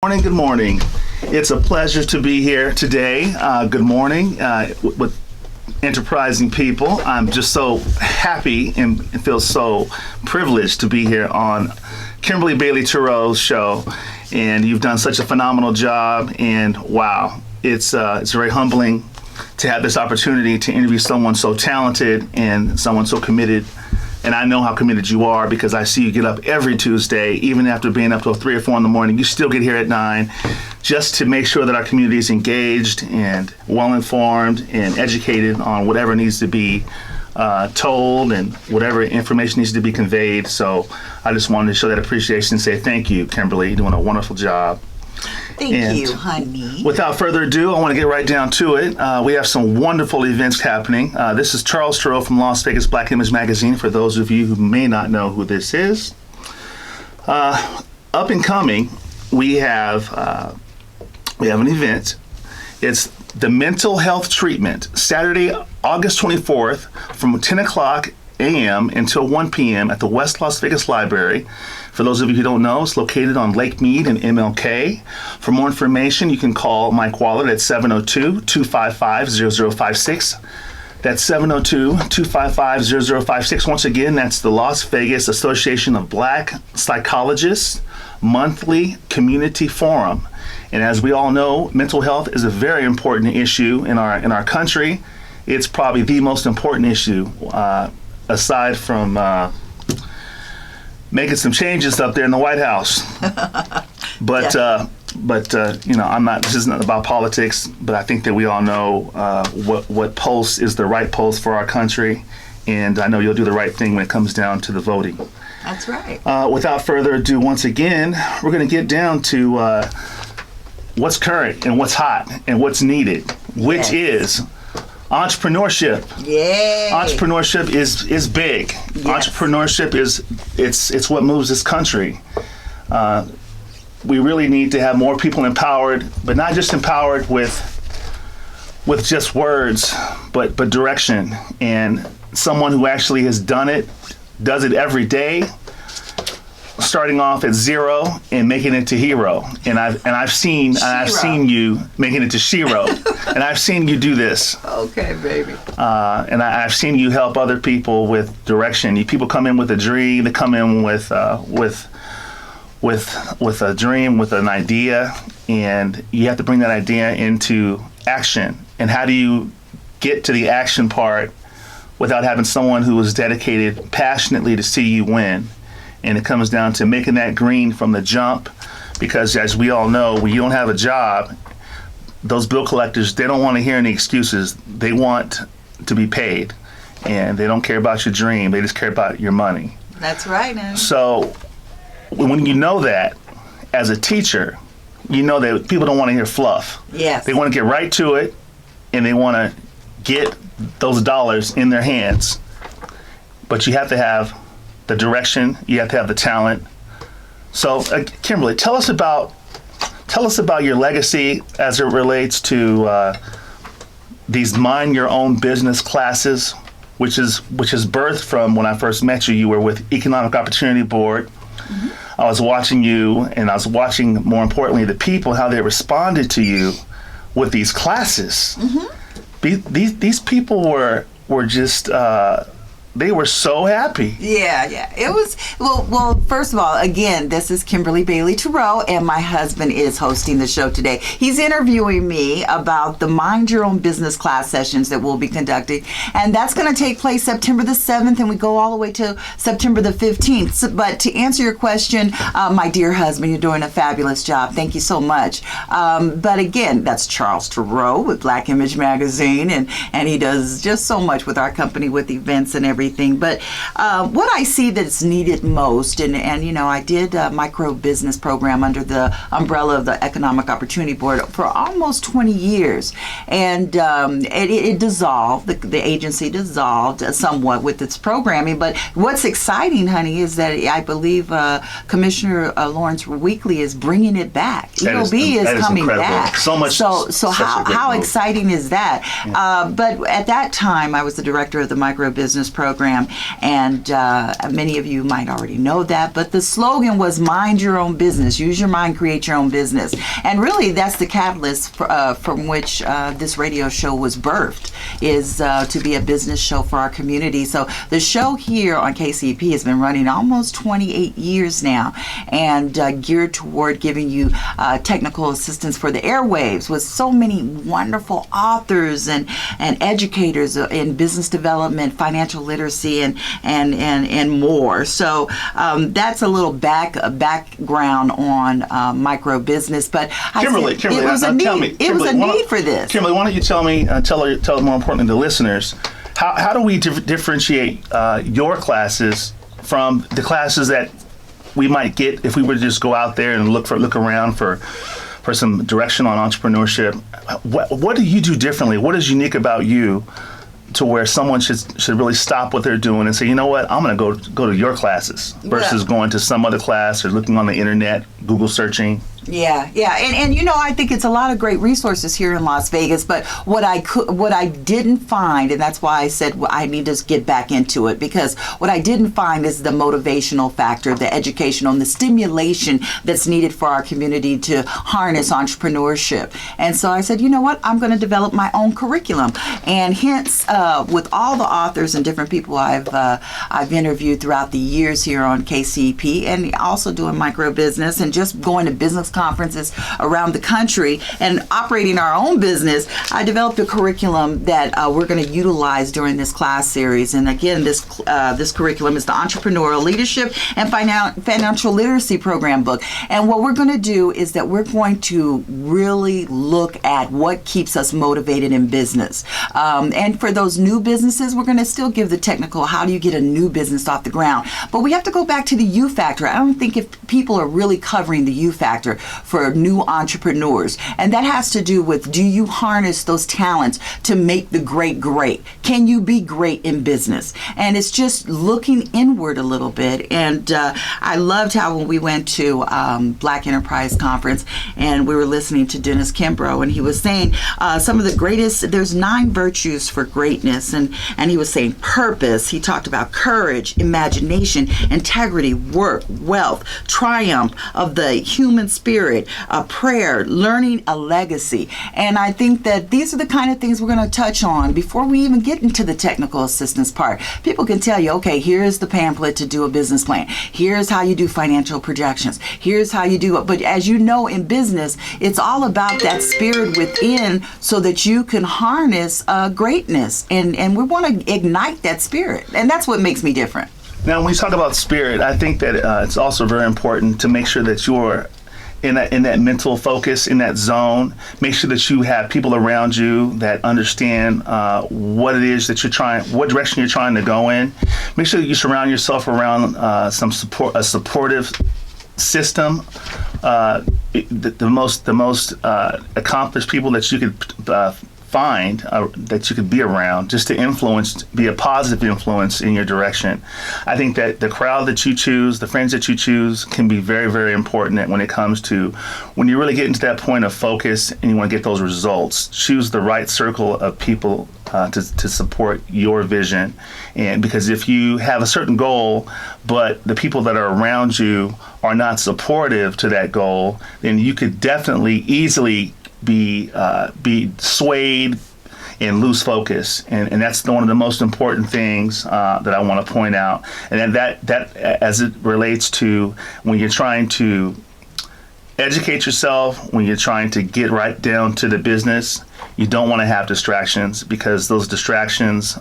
Morning, good morning. It's a pleasure to be here today. Good morning with enterprising people. I'm just so happy and feel so privileged to be here on Kimberly Bailey Turo's show. And you've done such a phenomenal job. And wow, it's very humbling to have this opportunity to interview someone so talented and someone so committed. And I know how committed you are because I see you get up every Tuesday, even after being up till 3 or 4 in the morning. You still get here at 9 just to make sure that our community is engaged and well-informed and educated on whatever needs to be told and whatever information needs to be conveyed. So I just wanted to show that appreciation and say thank you, Kimberly. You're doing a wonderful job. Thank you, honey. Without further ado, I want to get right down to it. We have some wonderful events happening. This is Charles Turo from Las Vegas Black Image Magazine, for those of you who may not know who this is. Up and coming, we have an event. It's the Mental Health Treatment, Saturday, August 24th from 10 o'clock a.m. until 1 p.m. at the West Las Vegas Library. For those of you who don't know, it's located on Lake Mead and MLK. For more information, you can call Mike Waller at 702-255-0056. That's 702-255-0056. Once again, that's the Las Vegas Association of Black Psychologists monthly community forum. And as we all know, mental health is a very important issue in our country. It's probably the most important issue, aside from making some changes up there in the White House. But you know, this isn't about politics, but I think that we all know what pulse is the right pulse for our country. And I know you'll do the right thing when it comes down to the voting. That's right. Without further ado, once again, we're going to get down to what's current and what's hot and what's needed, which is entrepreneurship. Yeah. Entrepreneurship is big. Yes. Entrepreneurship it's what moves this country. We really need to have more people empowered, but not just empowered with just words, but direction, and someone who actually has done it, does it every day, starting off at zero and making it to hero. And I've seen you making it to Shiro. And I've seen you do this. Okay, baby. And I've seen you help other people with direction. People come in with a dream. They come in with a dream, with an idea, and you have to bring that idea into action. And how do you get to the action part without having someone who is dedicated passionately to see you win? And it comes down to making that green from the jump, because as we all know, when you don't have a job, those bill collectors, they don't want to hear any excuses. They want to be paid, and they don't care about your dream. They just care about your money. That's right, man. So when you know that, as a teacher, you know that people don't want to hear fluff. Yes. They want to get right to it, and they want to get those dollars in their hands. But you have to have the direction, you have to have the talent. So, Kimberly, tell us about your legacy as it relates to these mind your own business classes, which is birthed from when I first met you. You were with Economic Opportunity Board. Mm-hmm. I was watching you, and I was watching, more importantly, the people, how they responded to you with these classes. Mm-hmm. These people were just. They were so happy. Yeah. It was, well, first of all, again, this is Kimberly Bailey Turo, and my husband is hosting the show today. He's interviewing me about the Mind Your Own Business class sessions that we'll be conducting, and that's going to take place September the 7th, and we go all the way to September the 15th. So, but to answer your question, my dear husband, you're doing a fabulous job. Thank you so much. But again, that's Charles Turo with Black Image Magazine, and he does just so much with our company, with events and everything. But what I see that's needed most, and you know, I did a micro business program under the umbrella of the Economic Opportunity Board for almost 20 years, and it dissolved. The agency dissolved somewhat with its programming. But what's exciting, honey, is that I believe Commissioner Lawrence Weekly is bringing it back. EOB is coming back. So much. So how exciting is that? Yeah. But at that time, I was the director of the micro business program. program, and many of you might already know that, but the slogan was mind your own business, use your mind, create your own business. And really that's the catalyst from which this radio show was birthed, is to be a business show for our community. So the show here on KCEP has been running almost 28 years now, and geared toward giving you technical assistance for the airwaves, with so many wonderful authors and educators in business development, financial literacy, and more. So that's a little background on micro business. But Kimberly, it was a need. It was a need for this. Kimberly, why don't you tell me, tell more importantly the listeners, how do we differentiate your classes from the classes that we might get if we were to just go out there and look around for some direction on entrepreneurship? What do you do differently? What is unique about you to where someone should really stop what they're doing and say, you know what, I'm going to go to your classes versus going to some other class or looking on the internet, Google searching? Yeah, and I think it's a lot of great resources here in Las Vegas. But what I didn't find, and that's why I said I need to get back into it, because what I didn't find is the motivational factor, the educational, and the stimulation that's needed for our community to harness entrepreneurship. And so I said, you know what, I'm going to develop my own curriculum. And hence, with all the authors and different people I've interviewed throughout the years here on KCEP, and also doing micro business and just going to business conferences around the country and operating our own business, I developed a curriculum that we're going to utilize during this class series. And again, this curriculum is the Entrepreneurial Leadership and Financial Literacy Program book. And what we're going to do is that we're going to really look at what keeps us motivated in business. And for those new businesses, we're going to still give the technical, how do you get a new business off the ground? But we have to go back to the U factor. I don't think if people are really covering the U factor for new entrepreneurs. And that has to do with, do you harness those talents to make the great great? Can you be great in business? And it's just looking inward a little bit. And I loved how when we went to Black Enterprise Conference and we were listening to Dennis Kimbrough, and he was saying some of the greatest, there's 9 virtues for greatness. And he was saying purpose. He talked about courage, imagination, integrity, work, wealth, triumph of the human spirit, a prayer, learning a legacy. And I think that these are the kind of things we're going to touch on before we even get into the technical assistance part. People can tell you, okay, here's the pamphlet to do a business plan. Here's how you do financial projections. Here's how you do it. But as you know, in business, it's all about that spirit within so that you can harness greatness. And we want to ignite that spirit. And that's what makes me different. Now, when we talk about spirit, I think that it's also very important to make sure that you're in that mental focus, in that zone. Make sure that you have people around you that understand what it is that what direction you're trying to go in. Make sure that you surround yourself around a supportive system. The most accomplished people that you could find that you could be around, just to be a positive influence in your direction. I think that the crowd that you choose, the friends that you choose, can be very, very important when it comes to when you really get into that point of focus and you want to get those results. Choose the right circle of people to support your vision. And because if you have a certain goal, but the people that are around you are not supportive to that goal, then you could definitely easily be swayed and lose focus, and that's one of the most important things that I want to point out. And that as it relates to when you're trying to educate yourself, when you're trying to get right down to the business, you don't want to have distractions, because those distractions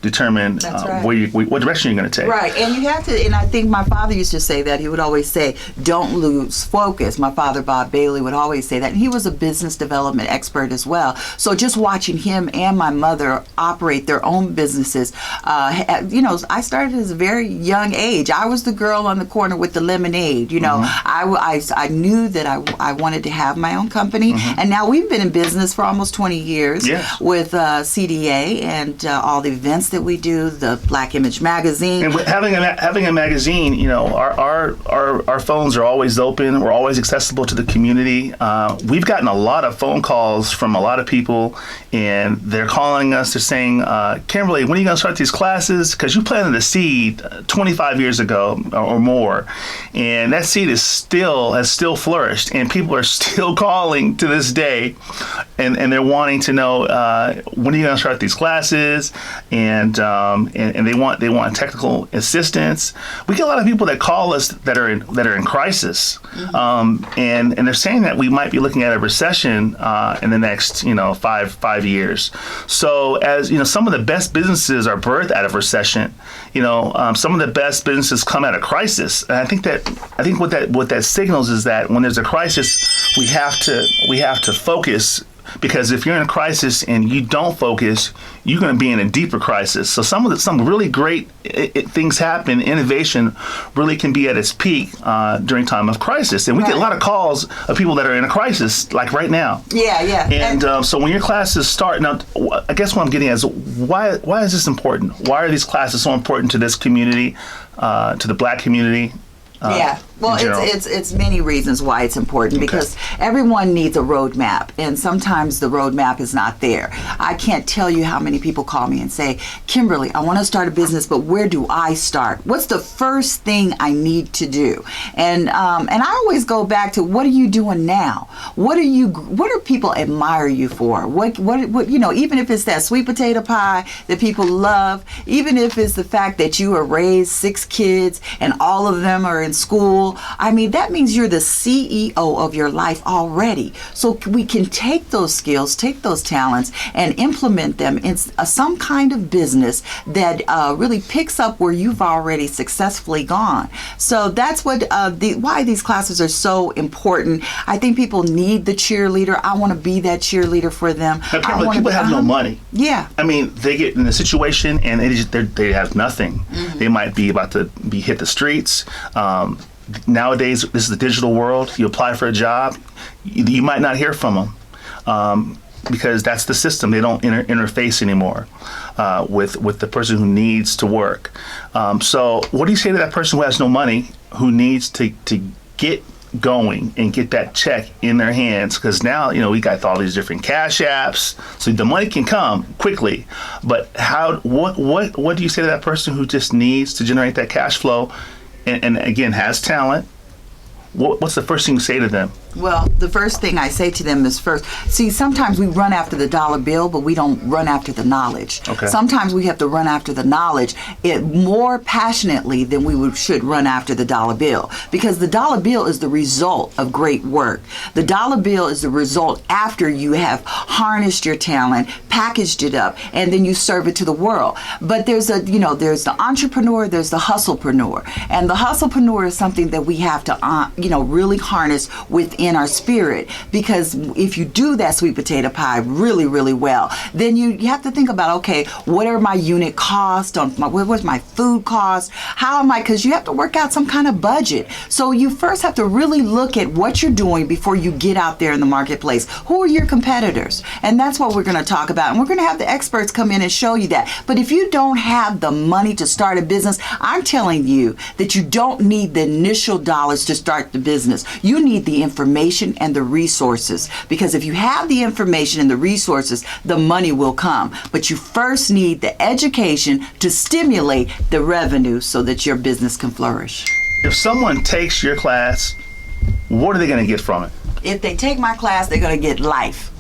determine what direction you're going to take. Right, and you have to, and I think my father used to say that. He would always say, don't lose focus. My father, Bob Bailey, would always say that. And he was a business development expert as well. So just watching him and my mother operate their own businesses, I started at a very young age. I was the girl on the corner with the lemonade. I knew that I wanted to have my own company. And now we've been in business for almost 20 years with CDA and all the events that we do, the Black Image Magazine. And with having a magazine, you know, our phones are always open. We're always accessible to the community. We've gotten a lot of phone calls from a lot of people, and they're calling us. They're saying, Kimberly, when are you going to start these classes? Because you planted a seed 25 years ago or more, and that seed has still flourished, and people are still calling to this day, and they're wanting to know when are you going to start these classes, and they want technical assistance. We get a lot of people that call us that are in crisis, and they're saying that we might be looking at a recession in the next 5 years. So as you know, some of the best businesses are birthed out of recession. Some of the best businesses come out of crisis, and I think what that signals is that when there's a crisis, we have to focus. Because if you're in a crisis and you don't focus, you're going to be in a deeper crisis. So some really great things happen. Innovation really can be at its peak during time of crisis. And we get a lot of calls of people that are in a crisis, like right now. Yeah. And so when your classes start, now, I guess what I'm getting at is why is this important? Why are these classes so important to this community, to the Black community? Well, it's many reasons why it's important, because everyone needs a roadmap, and sometimes the roadmap is not there. I can't tell you how many people call me and say, Kimberly, I want to start a business, but where do I start? What's the first thing I need to do? And I always go back to, what are you doing now? What do people admire you for? What even if it's that sweet potato pie that people love, even if it's the fact that you are raised 6 kids and all of them are in school, I mean, that means you're the CEO of your life already. So we can take those skills, take those talents, and implement them in some kind of business that really picks up where you've already successfully gone. So that's why these classes are so important. I think people need the cheerleader. I want to be that cheerleader for them. People have no money. Yeah. I mean, they get in a situation and they have nothing. Mm-hmm. They might be about to hit the streets. Nowadays, this is the digital world. You apply for a job, you might not hear from them because that's the system. They don't interface anymore with the person who needs to work. So what do you say to that person who has no money, who needs to get going and get that check in their hands? Because now, we got all these different cash apps, so the money can come quickly. But what do you say to that person who just needs to generate that cash flow? And again, has talent? What's the first thing you say to them? Well, the first thing I say to them is sometimes we run after the dollar bill, but we don't run after the knowledge. Okay. Sometimes we have to run after the knowledge more passionately than we should run after the dollar bill, because the dollar bill is the result of great work. The dollar bill is the result after you have harnessed your talent, packaged it up, and then you serve it to the world. But there's the entrepreneur, there's the hustlepreneur, and the hustlepreneur is something that we have to really harness within our spirit, because if you do that sweet potato pie really, really well, then you have to think about, okay, what are my unit costs, what's my food cost, how am I, because you have to work out some kind of budget. So you first have to really look at what you're doing before you get out there in the marketplace. Who are your competitors? And that's what we're going to talk about, and we're going to have the experts come in and show you that. But if you don't have the money to start a business, I'm telling you that you don't need the initial dollars to start the business. You need the information and the resources, because if you have the information and the resources, the money will come. But you first need the education to stimulate the revenue so that your business can flourish. If someone takes your class, what are they going to get from it? If they take my class, they're going to get life.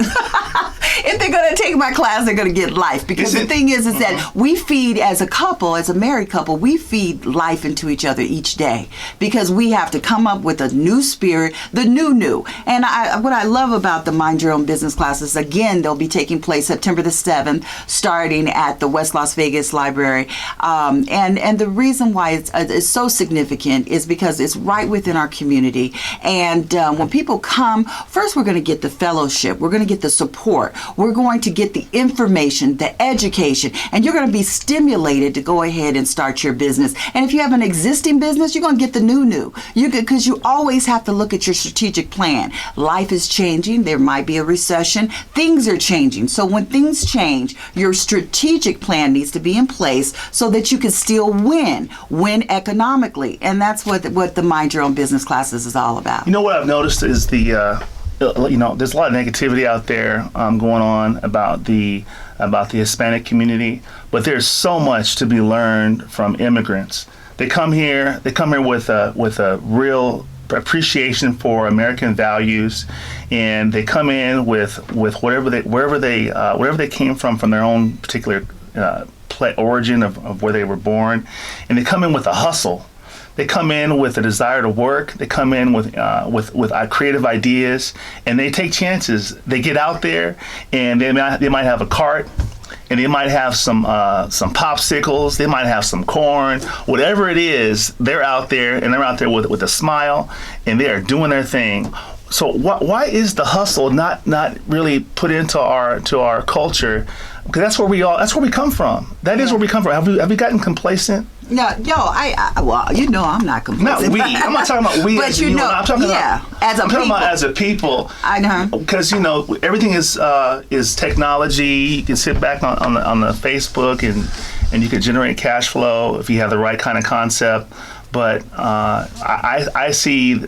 If they're going to take my class, they're going to get life. Because the thing is that we feed, as a couple, as a married couple, we feed life into each other each day, because we have to come up with a new spirit, the new. And what I love about the Mind Your Own Business classes, again, they'll be taking place September the 7th, starting at the West Las Vegas Library. And the reason why it's so significant is because it's right within our community. And when people come come, first we're going to get the fellowship. We're going to get the support. We're going to get the information, the education, and you're going to be stimulated to go ahead and start your business. And if you have an existing business, you're going to get the new. Because you always have to look at your strategic plan. Life is changing. There might be a recession. Things are changing. So when things change, your strategic plan needs to be in place so that you can still win economically. And that's what the Mind Your Own Business classes is all about. You know what I've noticed is there's a lot of negativity out there going on about the Hispanic community, but there's so much to be learned from immigrants. They come here with a real appreciation for American values, and they come in with wherever they came from their own particular origin of where they were born, and they come in with a hustle. They come in with a desire to work. They come in with creative ideas, and they take chances. They get out there, and they might have a cart, and they might have some popsicles. They might have some corn. Whatever it is, they're out there, and they're out there with a smile, and they are doing their thing. So why is the hustle not really put into our culture? Because that's where we come from. That is where we come from. Have we gotten complacent? No, I'm not complacent. Not we. I'm not talking about we. But as I'm talking about as a people. I know. Because everything is technology. You can sit back on the Facebook and you can generate cash flow if you have the right kind of concept. But I see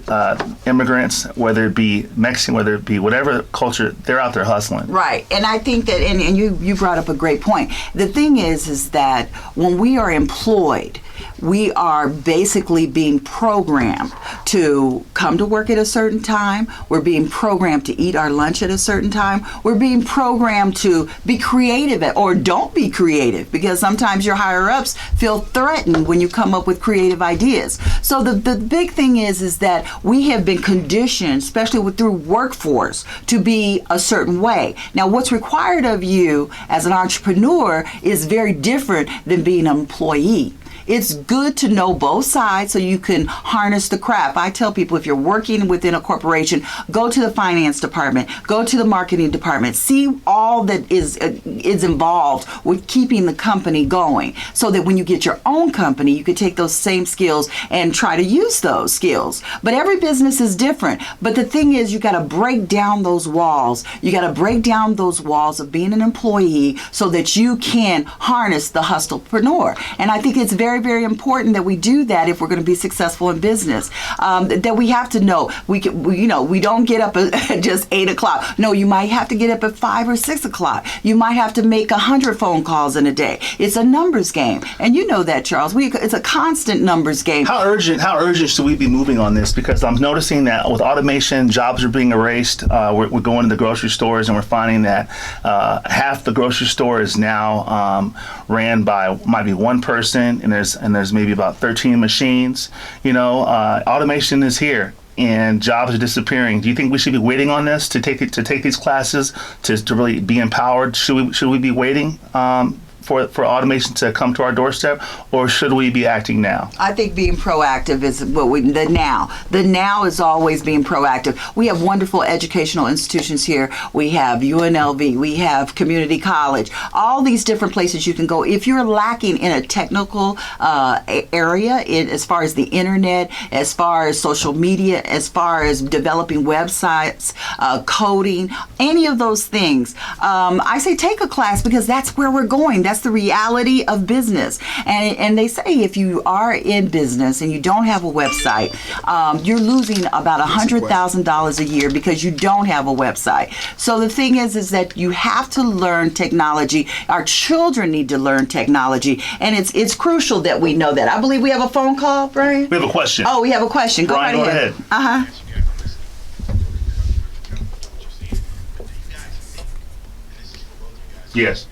immigrants, whether it be Mexican, whether it be whatever culture, they're out there hustling. Right. And I think that, and you brought up a great point. The thing is that when we are employed, we are basically being programmed to come to work at a certain time. We're being programmed to eat our lunch at a certain time. We're being programmed to be creative or don't be creative, because sometimes your higher ups feel threatened when you come up with creative ideas. So the big thing is that we have been conditioned, especially through workforce, to be a certain way. Now, what's required of you as an entrepreneur is very different than being an employee. It's good to know both sides so you can harness the craft. I tell people, if you're working within a corporation, go to the finance department, go to the marketing department, see all that is involved with keeping the company going, so that when you get your own company, you can take those same skills and try to use those skills. But every business is different. But the thing is, you got to break down those walls. You got to break down those walls of being an employee so that you can harness the hustlepreneur. And I think it's very, very important that we do that if we're going to be successful in business. That we have to know we don't get up at just 8 o'clock. No, you might have to get up at 5 or 6 o'clock. You might have to make 100 phone calls in a day. It's a numbers game, and you know that, Charles. It's a constant numbers game. How urgent should we be moving on this? Because I'm noticing that with automation, jobs are being erased. We're going to the grocery stores, and we're finding that half the grocery store is now ran by might be one person, and there's maybe about 13 machines. Automation is here, and jobs are disappearing. Do you think we should be waiting on this to take these classes to really be empowered? Should we be waiting for automation to come to our doorstep, or should we be acting now? I think being proactive is the now. The now is always being proactive. We have wonderful educational institutions here. We have UNLV. We have community college. All these different places you can go. If you're lacking in a technical area, as far as the internet, as far as social media, as far as developing websites, coding, any of those things, I say take a class, because that's where we're going. That's the reality of business. And they say if you are in business and you don't have a website, you're losing about $100,000 a year because you don't have a website. So the thing is that you have to learn technology. Our children need to learn technology, and it's crucial that we know that. I believe we have a phone call, Brian. We have a question. Oh, we have a question. Brian, right ahead. Uh-huh. Yes.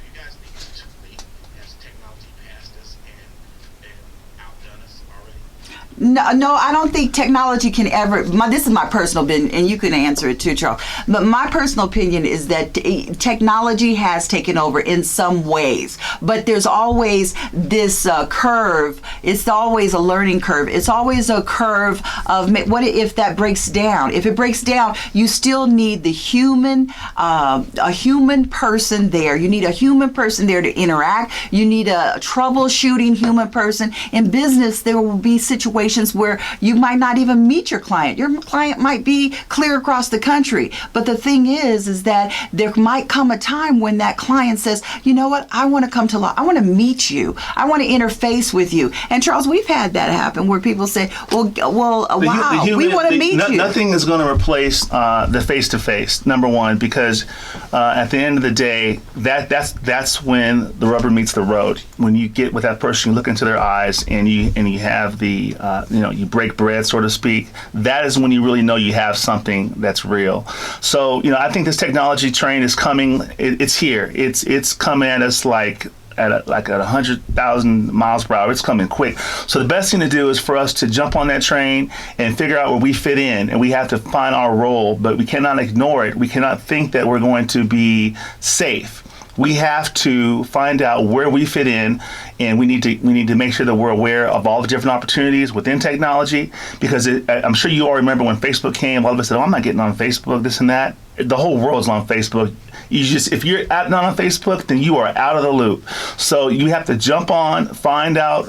No, I don't think technology can ever. This is my personal opinion, and you can answer it too, Charles. But my personal opinion is that technology has taken over in some ways, but there's always this curve. It's always a learning curve. It's always a curve of what if that breaks down. If it breaks down, you still need the human, a human person there. You need a human person there to interact. You need a troubleshooting human person. In business, there will be situations where you might not even meet your client. Your client might be clear across the country. But the thing is that there might come a time when that client says, you know what, I want to come to law. I want to meet you. I want to interface with you. And Charles, we've had that happen where people say, wow, we want to meet you. Nothing is going to replace the face-to-face, number one, because at the end of the day, that's when the rubber meets the road. When you get with that person, you look into their eyes, and you have the you break bread, so to speak. That is when you really know you have something that's real. So I think this technology train is coming. It's here. It's coming at us like at 100,000 miles per hour. It's coming quick. So the best thing to do is for us to jump on that train and figure out where we fit in, and we have to find our role, but we cannot ignore it. We cannot think that we're going to be safe. We have to find out where we fit in, and we need to make sure that we're aware of all the different opportunities within technology, because I'm sure you all remember when Facebook came, all of us said, I'm not getting on Facebook, this and that. The whole world's on Facebook. If you're not on Facebook, then you are out of the loop. So you have to jump on, find out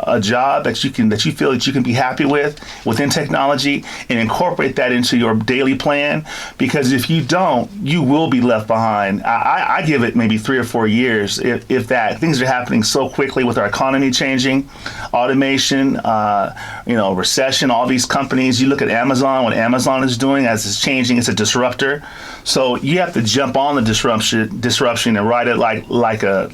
a job that you feel that you can be happy with within technology, and incorporate that into your daily plan. Because if you don't, you will be left behind. I give it maybe 3 or 4 years, if that. Things are happening so quickly with our economy changing, automation, recession. All these companies. You look at Amazon. What Amazon is doing as it's changing, it's a disruptor. So you have to jump on the disruption and ride it like a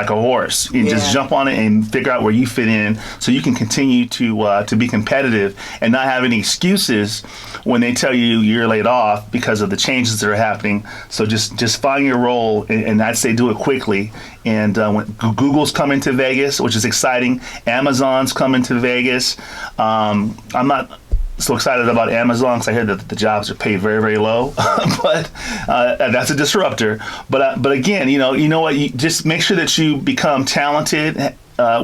horse. You just jump on it and figure out where you fit in, so you can continue to be competitive and not have any excuses when they tell you you're laid off because of the changes that are happening. So just find your role, and I'd say do it quickly. And when Google's coming to Vegas, which is exciting. Amazon's coming to Vegas. I'm not so excited about Amazon because I heard that the jobs are paid very, very low, but that's a disruptor. But again, you know what? You just make sure that you become talented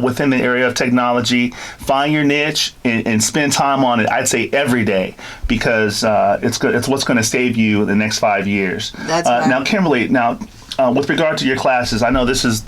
within the area of technology. Find your niche and spend time on it. I'd say every day, because it's good. It's what's going to save you the next 5 years. That's right. Now, Kimberly. With regard to your classes, I know is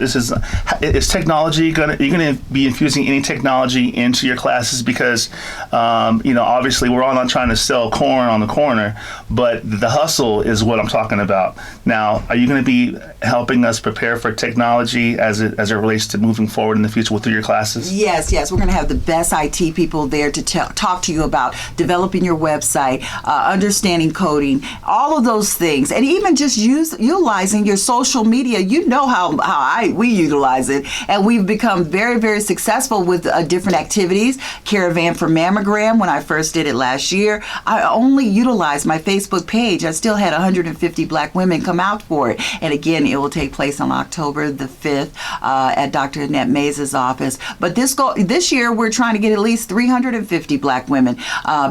technology you're going to be infusing any technology into your classes, because obviously we're all not trying to sell corn on the corner, but the hustle is what I'm talking about. Now, are you going to be helping us prepare for technology as it relates to moving forward in the future through your classes? Yes. We're going to have the best IT people there to talk to you about developing your website, understanding coding, all of those things, and even just utilizing your social media. You know how we utilize it, and we've become very, very successful with different activities. Caravan for Mammogram, when I first did it last year, I only utilized my Facebook page. I still had 150 black women come out for it. And again, it will take place on October the 5th at Dr. Annette Mays' office. But this year, we're trying to get at least 350 black women,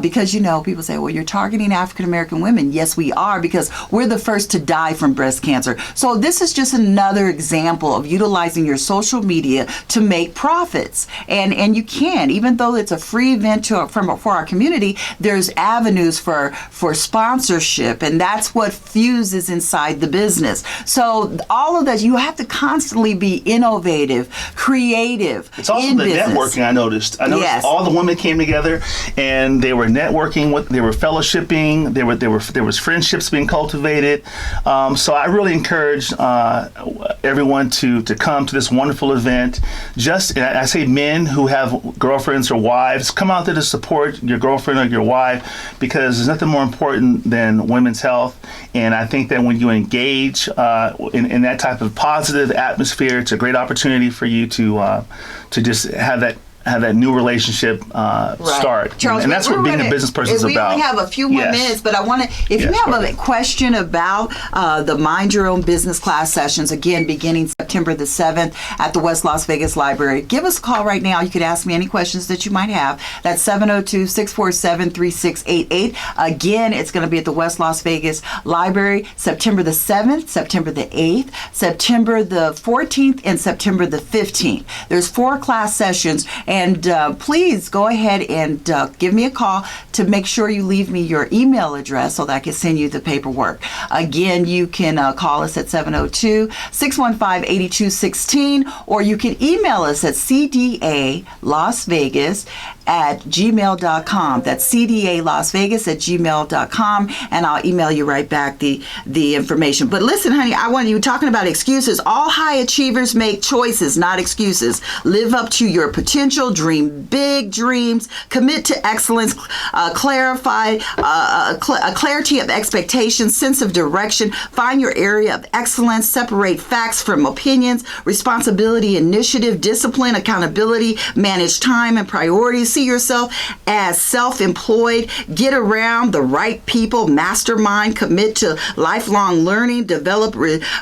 because people say, well, you're targeting African American women. Yes, we are, because we're the first to die from breast cancer. So this is just another example of utilizing your social media to make profits. And you can, even though it's a free event for our community, there's avenues for sponsorship, and that's what fuses inside the business. So all of that, you have to constantly be innovative, creative. It's also the business. Networking. I noticed Yes. all the women came together, and they were networking. They were fellowshipping. There was friendships being cultivated. So I really encourage everyone to come to this wonderful event. I say men who have girlfriends or wives, come out there to support your girlfriend or your wife, because there's nothing more important than women's health. And I think that when you engage in that type of positive atmosphere, it's a great opportunity for you to just have that have that new relationship start. Charles, and that's what being a business person is about. We only have a few more minutes, but I want to, if you have a question about the Mind Your Own Business class sessions, again, beginning September the 7th at the West Las Vegas Library, give us a call right now. You could ask me any questions that you might have. That's 702-647-3688. Again, it's going to be at the West Las Vegas Library, September the 7th, September the 8th, September the 14th, and September the 15th. There's 4 class sessions, and please go ahead and give me a call to make sure you leave me your email address so that I can send you the paperwork. Again, you can call us at 702-615-8216, or you can email us at cdalasvegas@gmail.com. That's cdalasvegas@gmail.com, and I'll email you right back the information. But listen, honey, I want you talking about excuses. All high achievers make choices, not excuses. Live up to your potential, dream big dreams, commit to excellence, clarify a clarity of expectations, sense of direction, find your area of excellence, separate facts from opinions, responsibility, initiative, discipline, accountability, manage time and priorities, see yourself as self-employed, get around the right people, mastermind, commit to lifelong learning, develop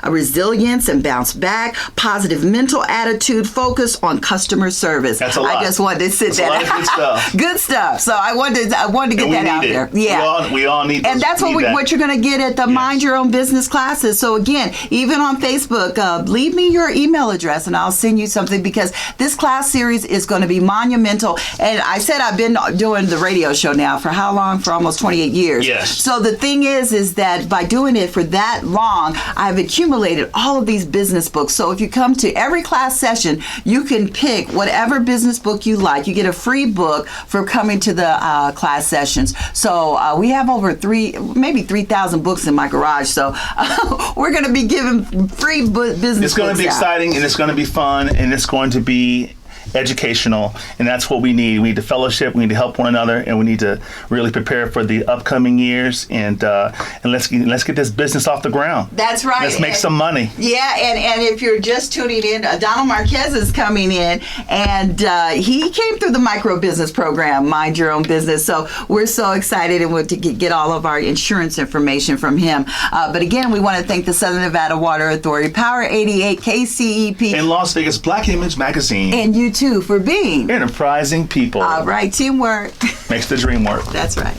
resilience and bounce back, positive mental attitude, focus on customer service. That's a lot. I just wanted to sit That's that a lot of good stuff. Good stuff. So I wanted to get that out there. Yeah. We all need and that's what you're going to get at the Mind Your Own Business classes. So again, even on Facebook, leave me your email address and I'll send you something, because this class series is going to be monumental. And I said I've been doing the radio show now for how long? For almost 28 years. Yes. So the thing is that by doing it for that long, I've accumulated all of these business books. So if you come to every class session, you can pick whatever business book you like. You get a free book for coming to the class sessions. So we have over 3,000 books in my garage. So we're going to be giving free business books. It's going to be exciting, and it's going to be fun, and it's going to be educational, and that's what we need. We need to fellowship, we need to help one another, and we need to really prepare for the upcoming years, and let's get this business off the ground. That's right. Let's make some money. Yeah, and if you're just tuning in, Donald Marquez is coming in, and he came through the micro business program, Mind Your Own Business. So we're so excited, and we'll to get all of our insurance information from him. But again, we want to thank the Southern Nevada Water Authority, Power 88, KCEP, and Las Vegas Black Image Magazine, and you too for being enterprising people. All right, teamwork makes the dream work. That's right.